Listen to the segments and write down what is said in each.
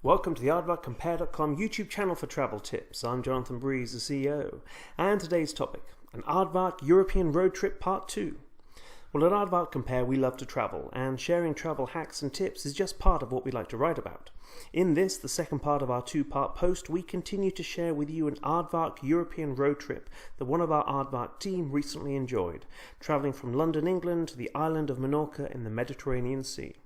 Welcome to the AardvarkCompare.com YouTube channel for travel tips. I'm Jonathan Breeze, the CEO, and today's topic, an Aardvark European road trip part 2. Well, at Aardvark Compare we love to travel, and sharing travel hacks and tips is just part of what we like to write about. In this, the second part of our two-part post, we continue to share with you an Aardvark European road trip that one of our Aardvark team recently enjoyed, travelling from London, England to the island of Menorca in the Mediterranean Sea.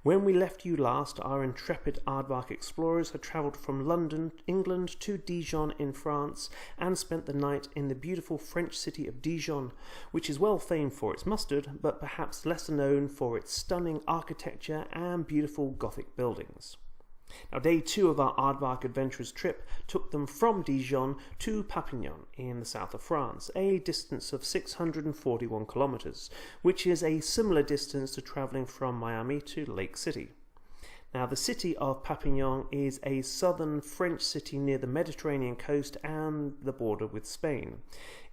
When we left you last, our intrepid Aardvark explorers had travelled from London, England to Dijon in France and spent the night in the beautiful French city of Dijon, which is well famed for its mustard, but perhaps lesser known for its stunning architecture and beautiful Gothic buildings. Now, day 2 of our Aardvark Adventurers trip took them from Dijon to Perpignan in the south of France, a distance of 641 kilometres, which is a similar distance to travelling from Miami to Lake City. Now, the city of Perpignan is a southern French city near the Mediterranean coast and the border with Spain.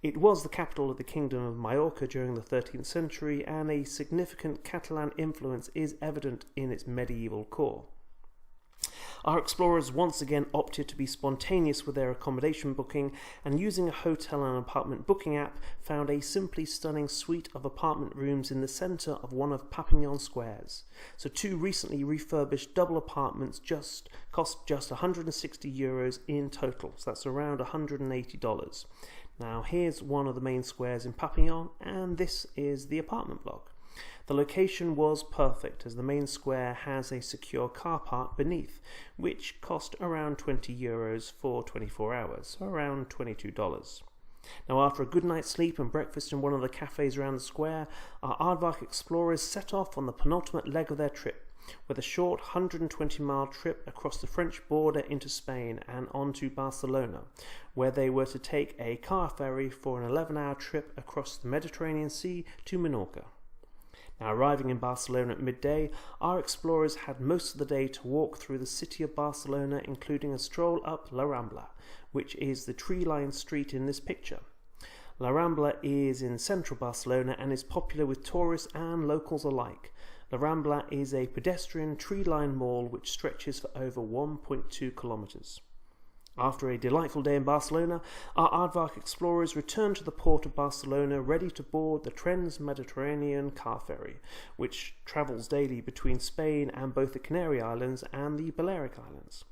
It was the capital of the Kingdom of Majorca during the 13th century, and a significant Catalan influence is evident in its medieval core. Our explorers once again opted to be spontaneous with their accommodation booking, and using a hotel and apartment booking app found a simply stunning suite of apartment rooms in the centre of one of Perpignan's squares. So 2 recently refurbished double apartments cost just €160 in total, so that's around $180. Now here's one of the main squares in Perpignan, and this is the apartment block. The location was perfect, as the main square has a secure car park beneath, which cost around €20 for 24 hours, so around $22. Now, after a good night's sleep and breakfast in one of the cafes around the square, our Aardvark explorers set off on the penultimate leg of their trip, with a short 120-mile trip across the French border into Spain and on to Barcelona, where they were to take a car ferry for an 11-hour trip across the Mediterranean Sea to Menorca. Now, arriving in Barcelona at midday, our explorers had most of the day to walk through the city of Barcelona, including a stroll up La Rambla, which is the tree-lined street in this picture. La Rambla is in central Barcelona and is popular with tourists and locals alike. La Rambla is a pedestrian tree-lined mall which stretches for over 1.2 kilometres. After a delightful day in Barcelona, our Aardvark explorers returned to the port of Barcelona ready to board the Trans-Mediterranean car ferry, which travels daily between Spain and both the Canary Islands and the Balearic Islands.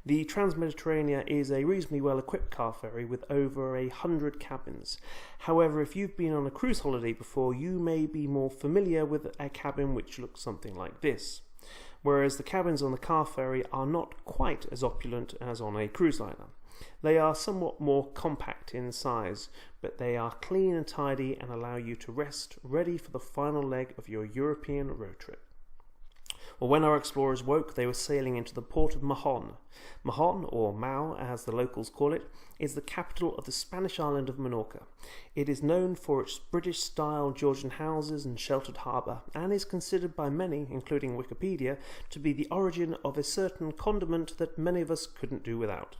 The Trans-Mediterranean is a reasonably well-equipped car ferry with over 100 cabins. However, if you've been on a cruise holiday before, you may be more familiar with a cabin which looks something like this, whereas the cabins on the car ferry are not quite as opulent as on a cruise liner. They are somewhat more compact in size, but they are clean and tidy and allow you to rest, ready for the final leg of your European road trip. Well, when our explorers woke, they were sailing into the port of Mahon. Mahon, or Mao as the locals call it, is the capital of the Spanish island of Menorca. It is known for its British-style Georgian houses and sheltered harbour, and is considered by many, including Wikipedia, to be the origin of a certain condiment that many of us couldn't do without.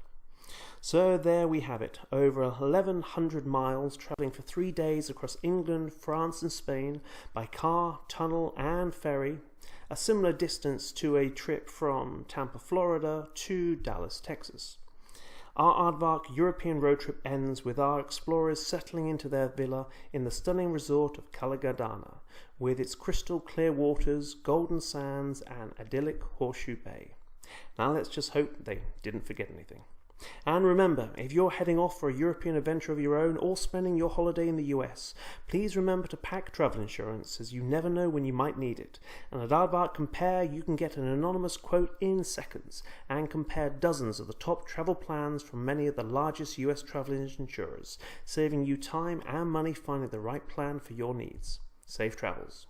So there we have it, over 1,100 miles, travelling for 3 days across England, France and Spain by car, tunnel and ferry, a similar distance to a trip from Tampa, Florida to Dallas, Texas. Our Aardvark European road trip ends with our explorers settling into their villa in the stunning resort of Cala Gardana, with its crystal clear waters, golden sands and idyllic Horseshoe Bay. Now let's just hope they didn't forget anything. And remember, if you're heading off for a European adventure of your own or spending your holiday in the US, please remember to pack travel insurance, as you never know when you might need it. And at Aardvark Compare, you can get an anonymous quote in seconds and compare dozens of the top travel plans from many of the largest US travel insurers, saving you time and money finding the right plan for your needs. Safe travels.